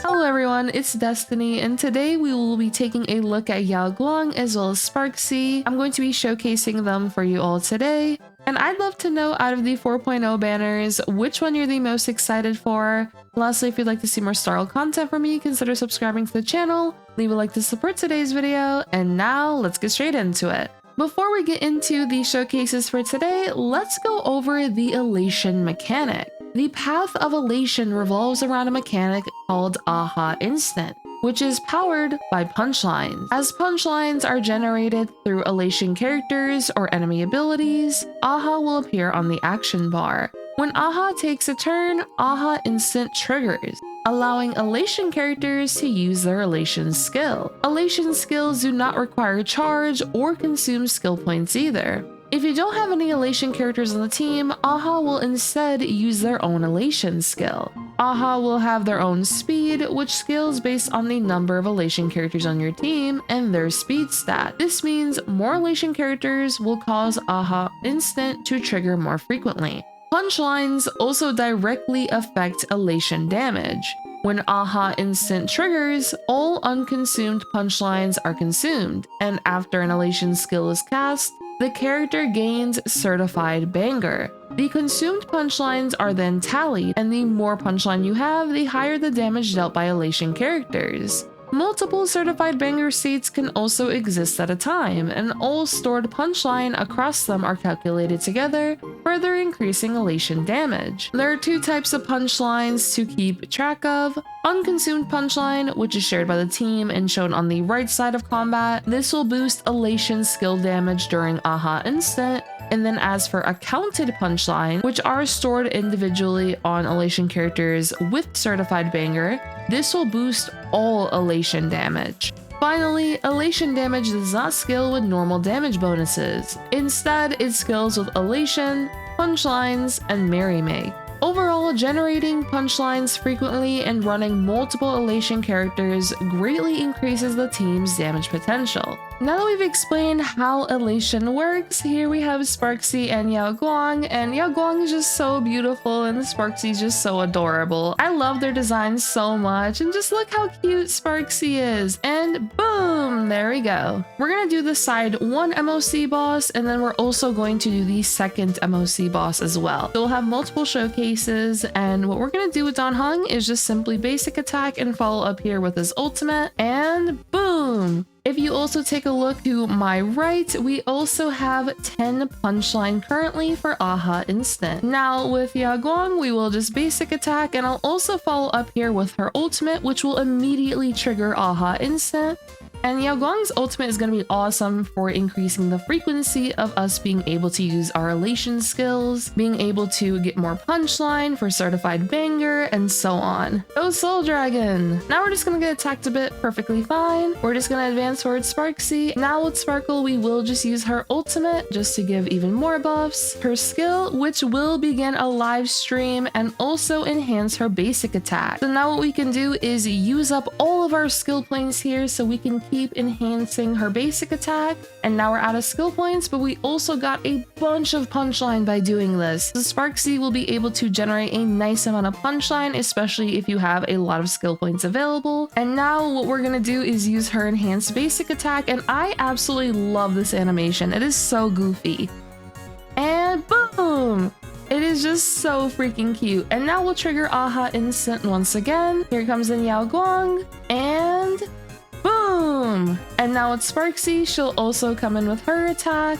Hello everyone, it's Destiny, and today we will be taking a look at Yao Guang as well as Sparxie. I'm going to be showcasing them for you all today, and I'd love to know out of the 4.0 banners, which one you're the most excited for. Lastly, if you'd like to see more Star Rail content from me, consider subscribing to the channel, leave a like to support today's video, and now let's get straight into it. Before we get into the showcases for today, let's go over the elation mechanic. The path of elation revolves around a mechanic called Aha Instant, which is powered by punchlines. As punchlines are generated through elation characters or enemy abilities, Aha will appear on the action bar. When Aha takes a turn, Aha Instant triggers, allowing elation characters to use their elation skill. Elation skills do not require charge or consume skill points either. If you don't have any elation characters on the team, Aha will instead use their own elation skill. Aha will have their own speed, which scales based on the number of elation characters on your team and their speed stat. This means more elation characters will cause Aha Instant to trigger more frequently. Punchlines also directly affect elation damage. When Aha Instant triggers, all unconsumed punchlines are consumed, and after an elation skill is cast, the character gains Certified Banger. The consumed punchlines are then tallied, and the more punchline you have, the higher the damage dealt by elation characters. Multiple Certified Banger states can also exist at a time, and all stored punchline across them are calculated together, further increasing elation damage. There are two types of punchlines to keep track of. Unconsumed punchline, which is shared by the team and shown on the right side of combat. This will boost elation skill damage during Aha Instant. And then as for accounted punchline, which are stored individually on elation characters with Certified Banger, this will boost all elation damage. Finally, elation damage does not scale with normal damage bonuses. Instead, it scales with elation, punchlines, and merry-make. Overall, generating punchlines frequently and running multiple elation characters greatly increases the team's damage potential. Now that we've explained how elation works, here we have Sparxie and Yao Guang, and Yao Guang is just so beautiful and Sparxie is just so adorable. I love their designs so much, and just look how cute Sparxie is, and boom, there we go. We're gonna do the side 1 MOC boss, and then we're also going to do the second MOC boss as well. So we'll have multiple showcases, and what we're gonna do with Heng is just simply basic attack and follow up here with his ultimate, and boom! If you also take a look to my right, we also have 10 punchline currently for Aha Instant. Now with Yao Guang, we will just basic attack, and I'll also follow up here with her ultimate, which will immediately trigger Aha Instant. And Yao Guang's ultimate is going to be awesome for increasing the frequency of us being able to use our elation skills, being able to get more punchline for Certified Banger, and so on. Go Soul Dragon! Now we're just going to get attacked a bit perfectly fine. We're just going to advance towards Sparxie. Now with Sparkle, we will just use her ultimate just to give even more buffs. Her skill, which will begin a live stream and also enhance her basic attack. So now what we can do is use up all of our skill points here so we can keep enhancing her basic attack. And now we're out of skill points, but we also got a bunch of punchline by doing this. So Sparxie will be able to generate a nice amount of punchline, especially if you have a lot of skill points available. And now what we're gonna do is use her enhanced basic attack, and I absolutely love this animation. It is so goofy. And boom! It is just so freaking cute. And now we'll trigger Aha Instant once again. Here comes in Yao Guang, and boom! And now with Sparxie, she'll also come in with her attack,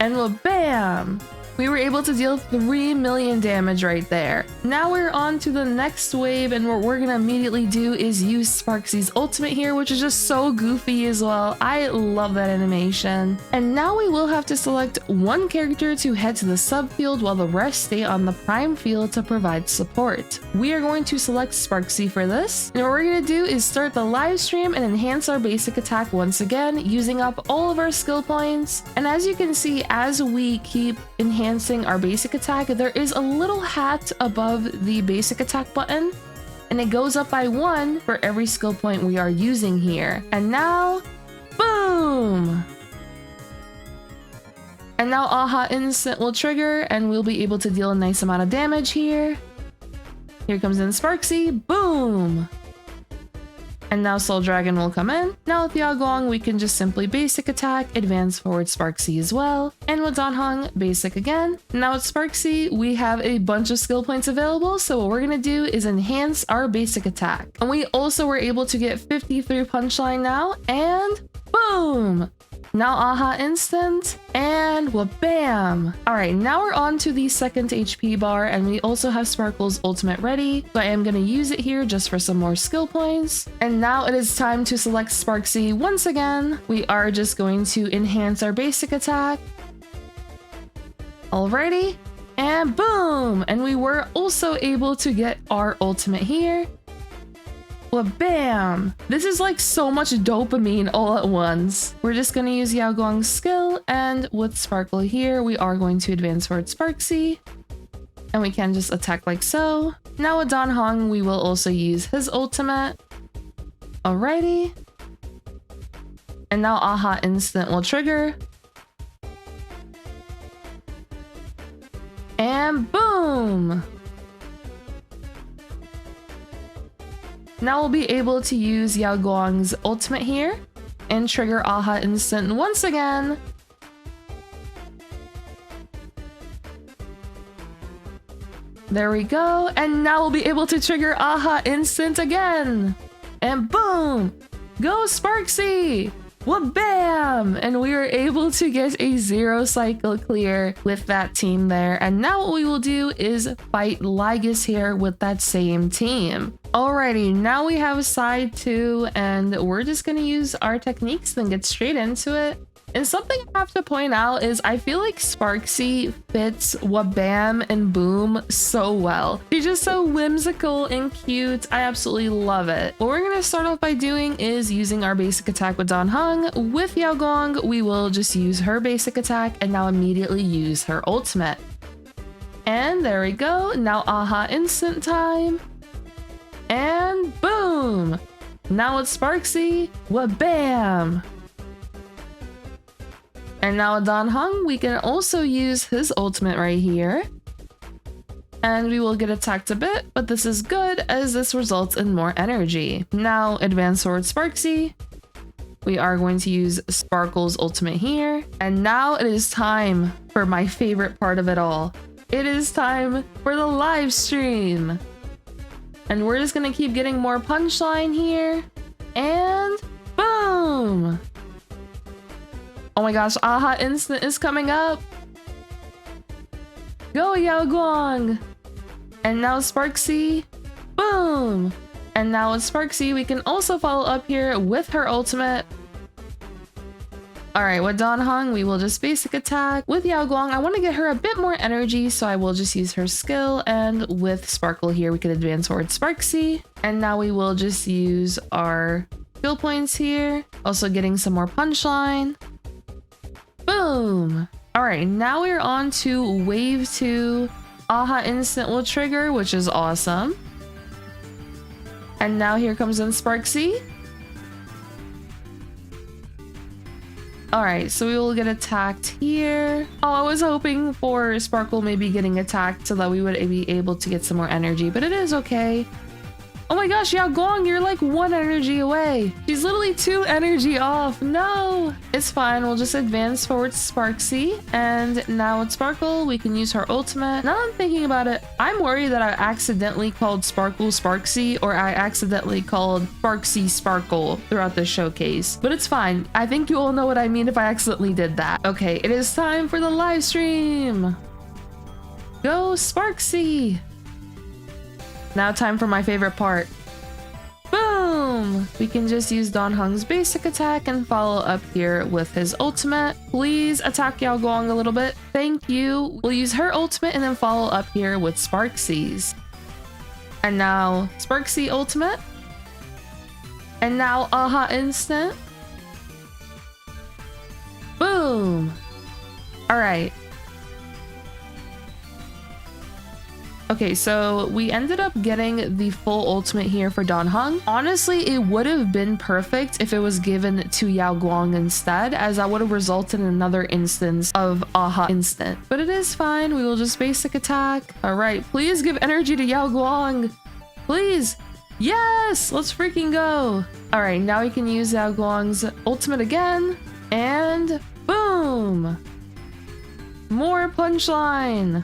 and we'll bam! We were able to deal 3 million damage right there. Now we're on to the next wave, and what we're gonna immediately do is use Sparxie's ultimate here, which is just so goofy as well. I love that animation. And now we will have to select one character to head to the subfield while the rest stay on the prime field to provide support. We are going to select Sparxie for this, and what we're gonna do is start the live stream and enhance our basic attack once again, using up all of our skill points. And as you can see, as we keep enhancing our basic attack, there is a little hat above the basic attack button, and it goes up by 1 for every skill point we are using here. And now, boom! And now Aha Instant will trigger and we'll be able to deal a nice amount of damage here. Here comes in Sparxie, boom! And now Soul Dragon will come in. Now with Yao Guang, we can just simply basic attack, advance forward Sparxie as well. And with Dan Heng, basic again. Now with Sparxie, we have a bunch of skill points available. So what we're gonna do is enhance our basic attack. And we also were able to get 53 punchline now, and boom! Now Aha Instant, and bam! Alright, now we're on to the second HP bar, and we also have Sparkle's ultimate ready, so I am going to use it here just for some more skill points. And now it is time to select Sparxie once again. We are just going to enhance our basic attack. Alrighty, and boom! And we were also able to get our ultimate here. Well, bam! This is like so much dopamine all at once. We're just gonna use Yao Guang's skill, and with Sparkle here, we are going to advance towards Sparxie. And we can just attack like so. Now with Dan Heng, we will also use his ultimate. Alrighty. And now Aha Instant will trigger. And boom! Now we'll be able to use Yao Guang's ultimate here and trigger Aha Instant once again. There we go. And now we'll be able to trigger Aha Instant again. And boom! Go Sparxie! Well, bam! And we were able to get a 0 cycle clear with that team there. And now what we will do is fight Lygus here with that same team. Alrighty, now we have side 2, and we're just gonna use our techniques and get straight into it. And something I have to point out is I feel like Sparxie fits Wabam and Boom so well. She's just so whimsical and cute. I absolutely love it. What we're gonna start off by doing is using our basic attack with Dan Heng. With Yao Guang, we will just use her basic attack and now immediately use her ultimate. And there we go. Now Aha Instant time. And boom! Now with Sparxie, wabam! And now with Dan Heng, we can also use his ultimate right here. And we will get attacked a bit, but this is good as this results in more energy. Now advance towards Sparxie. We are going to use Sparkle's ultimate here. And now it is time for my favorite part of it all. It is time for the live stream. And we're just gonna keep getting more punchline here. And boom! Oh my gosh, Aha Instant is coming up. Go Yao Guang! And now Sparxie. Boom! And now with Sparxie, we can also follow up here with her ultimate. Alright, with Dan Heng, we will just basic attack. With Yao Guang, I want to get her a bit more energy, so I will just use her skill. And with Sparkle here, we can advance towards Sparxie. And now we will just use our skill points here. Also getting some more punchline. Boom! Alright, now we're on to wave 2. Aha Instant will trigger, which is awesome. And now here comes in Sparxie. Alright, so we will get attacked here. Oh, I was hoping for Sparkle maybe getting attacked so that we would be able to get some more energy, but it is okay. Oh my gosh, Yao Guang, you're like 1 energy away. She's literally 2 energy off. No, it's fine. We'll just advance forward Sparxie. And now with Sparkle, we can use her ultimate. Now I'm thinking about it, I'm worried that I accidentally called Sparkle Sparxie, or I accidentally called Sparxie Sparkle throughout this showcase. But it's fine. I think you all know what I mean if I accidentally did that. Okay, it is time for the live stream. Go Sparxie. Now time for my favorite part. Boom! We can just use Dan Heng's basic attack and follow up here with his ultimate. Please attack Yao Guang a little bit. Thank you. We'll use her ultimate and then follow up here with Sparxie's. And now Sparxie ultimate. And now Aha Instant. Boom! Alright. Okay, so we ended up getting the full ultimate here for Dan Heng. Honestly, it would have been perfect if it was given to Yao Guang instead, as that would have resulted in another instance of Aha instant. But it is fine. We will just basic attack. All right, please give energy to Yao Guang. Please. Yes, let's freaking go. All right, now we can use Yao Guang's ultimate again. And boom. More punchline.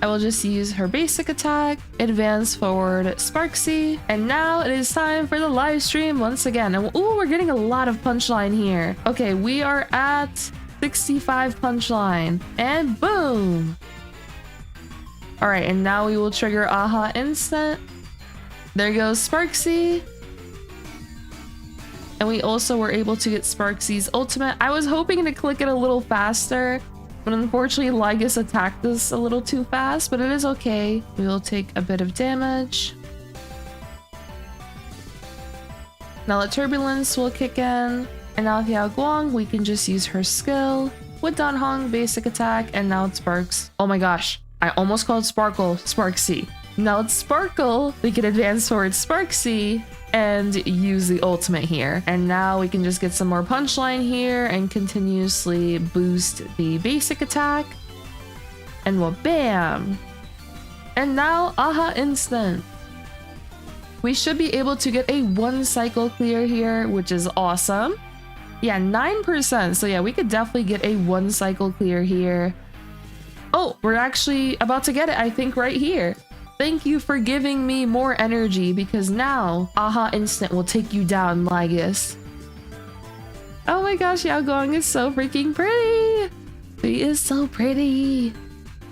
I will just use her basic attack, advance forward Sparxie, and now it is time for the live stream once again. And ooh, we're getting a lot of punchline here. Okay, we are at 65 punchline, and boom! All right, and now we will trigger Aha instant. There goes Sparxie. And we also were able to get Sparxie's ultimate. I was hoping to click it a little faster, but unfortunately, Lygus attacked us a little too fast, but it is okay. We will take a bit of damage. Now the turbulence will kick in, and now with Yao Guang, we can just use her skill with Dan Heng basic attack, and now it sparks. Oh my gosh, I almost called Sparkle Sparxie. Now it's Sparkle. We can advance towards Sparxie and use the ultimate here. And now we can just get some more punchline here and continuously boost the basic attack. And well, bam! And now Aha instant. We should be able to get a 1 cycle clear here, which is awesome. Yeah, 9%. So yeah, we could definitely get a 1 cycle clear here. Oh, we're actually about to get it, I think, right here. Thank you for giving me more energy, because now Aha instant will take you down, Lygus. Oh my gosh, Yao Guang is so freaking pretty. She is so pretty.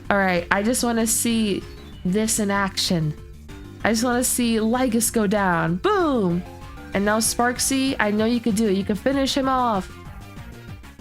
All right, I just want to see this in action. I just want to see Lygus go down. Boom! And now Sparxie, I know you could do it. You can finish him off.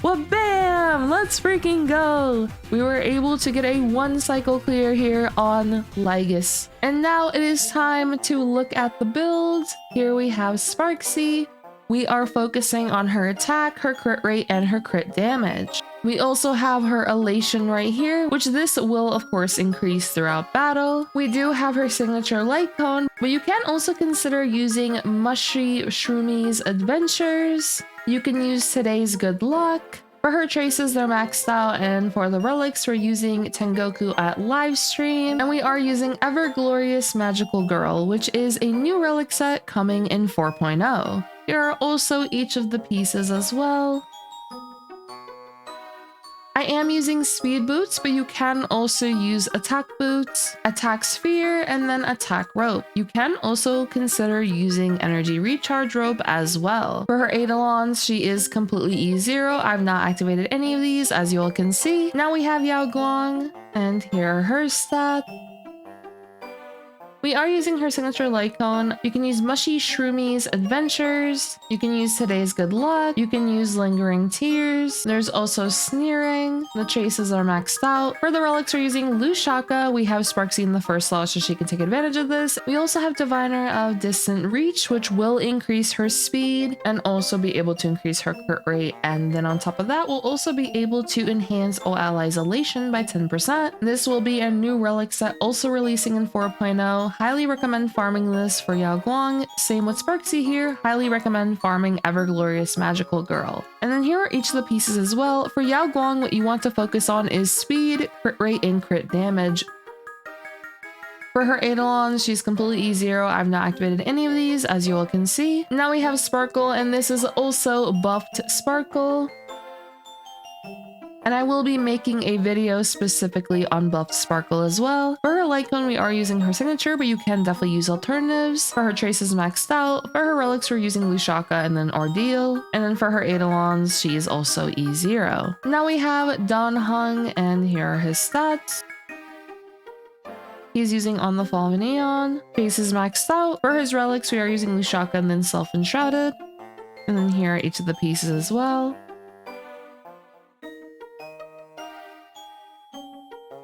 Well, bam! Let's freaking go! We were able to get a 1 cycle clear here on Lygus. And now it is time to look at the build. Here we have Sparxie. We are focusing on her attack, her crit rate, and her crit damage. We also have her elation right here, which this will of course increase throughout battle. We do have her signature light cone, but you can also consider using Mushy Shroomies Adventures. You can use today's good luck. For her traces, they're maxed out, and for the relics, we're using Tengoku at live stream, and we are using Ever Glorious Magical Girl, which is a new relic set coming in 4.0. Here are also each of the pieces as well. I am using speed boots, but you can also use attack boots, attack sphere, and then attack rope. You can also consider using energy recharge rope as well. For her Eidolons, she is completely E0. I've not activated any of these, as you all can see. Now we have Yao Guang, and here are her stats. We are using her signature light cone. You can use Mushy Shroomies Adventures. You can use today's good luck. You can use Lingering Tears. There's also Sneering. The chases are maxed out. For the relics, we're using Lushaka. We have Sparxie in the first slot, so she can take advantage of this. We also have Diviner of Distant Reach, which will increase her speed and also be able to increase her crit rate. And then on top of that, we'll also be able to enhance all allies' elation by 10%. This will be a new relic set also releasing in 4.0. Highly recommend farming this for Yao Guang. Same with Sparxie here. Highly recommend farming Ever Glorious Magical Girl. And then here are each of the pieces as well. For Yao Guang, what you want to focus on is speed, crit rate, and crit damage. For her Eidolons, she's completely E0. I've not activated any of these, as you all can see. Now we have Sparkle, and this is also buffed Sparkle. And I will be making a video specifically on buffed Sparkle as well. For her light cone, we are using her signature, but you can definitely use alternatives. For her traces maxed out. For her relics, we're using Lushaka and then Ordeal. And then for her Eidolons, she is also E0. Now we have Dan Heng, and here are his stats. He's using On the Fall of an Aeon. Traces maxed out. For his relics, we are using Lushaka and then Self-Enshrouded. And then here are each of the pieces as well.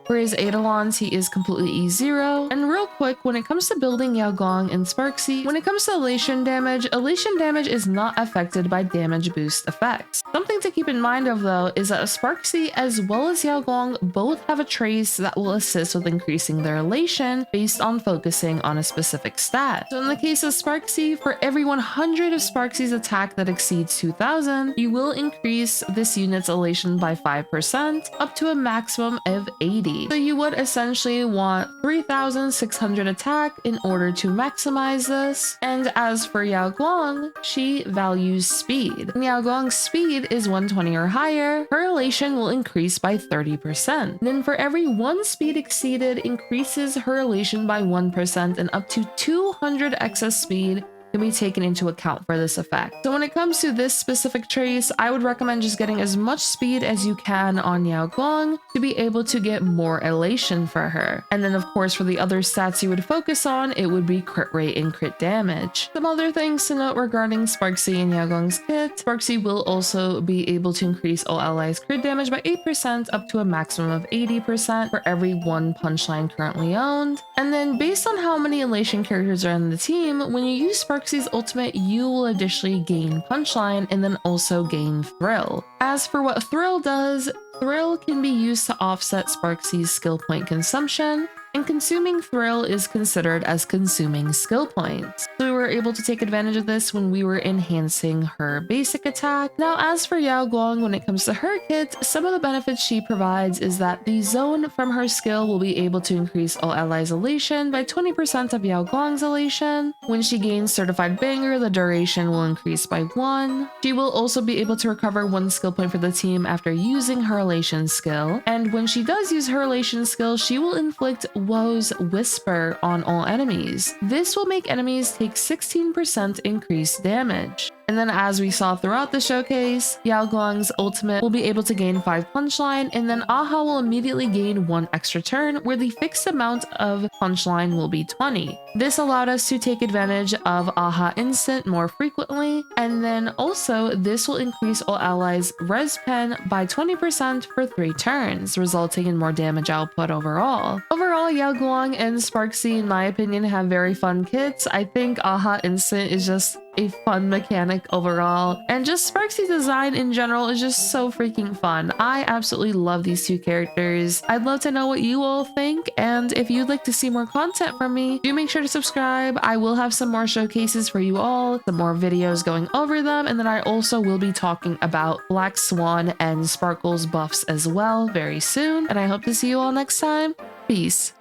For his Eidolons, he is completely E0. And real quick, when it comes to building Yao Guang and Sparxie, when it comes to elation damage is not affected by damage boost effects. Something to keep in mind of though is that Sparxie as well as Yao Guang both have a trace that will assist with increasing their elation based on focusing on a specific stat. So in the case of Sparxie, for every 100 of Sparxie's attack that exceeds 2000, you will increase this unit's elation by 5% up to a maximum of 80. So you would essentially want 3600 attack in order to maximize this. And as for Yao Guang, she values speed. When Yao Guang's speed is 120 or higher, her elation will increase by 30%. Then for every 1 speed exceeded, increases her elation by 1% and up to 200 excess speed can be taken into account for this effect. So when it comes to this specific trace, I would recommend just getting as much speed as you can on Yao Guang to be able to get more elation for her. And then of course for the other stats you would focus on, it would be crit rate and crit damage. Some other things to note regarding Sparxie and Yao Guang's kit: Sparxie will also be able to increase all allies crit damage by 8% up to a maximum of 80% for every 1 punchline currently owned. And then based on how many elation characters are in the team, when you use Sparxie's ultimate, you will additionally gain punchline and then also gain thrill. As for what thrill does, thrill can be used to offset Sparxie's skill point consumption, and consuming thrill is considered as consuming skill points. So we were able to take advantage of this when we were enhancing her basic attack. Now as for Yao Guang, when it comes to her kit, some of the benefits she provides is that the zone from her skill will be able to increase all allies elation by 20% of Yao Guang's elation. When she gains certified banger, the duration will increase by 1. She will also be able to recover 1 skill point for the team after using her elation skill. And when she does use her elation skill, she will inflict Woe's Whisper on all enemies. This will make enemies take 16% increased damage. And then as we saw throughout the showcase, Yao Guang's ultimate will be able to gain 5 punchline, and then Aha will immediately gain 1 extra turn where the fixed amount of punchline will be 20. This allowed us to take advantage of Aha instant more frequently, and then also this will increase all allies res pen by 20% for 3 turns, resulting in more damage output overall. Overall, Yao Guang and Sparxie, in my opinion, have very fun kits. I think Aha instant is just a fun mechanic overall, and just Sparxie's design in general is just so freaking fun. I absolutely love these 2 characters. I'd love to know what you all think, and if you'd like to see more content from me, do make sure to subscribe. I will have some more showcases for you all, some more videos going over them, and then I also will be talking about Black Swan and Sparkle's buffs as well very soon, and I hope to see you all next time. Peace.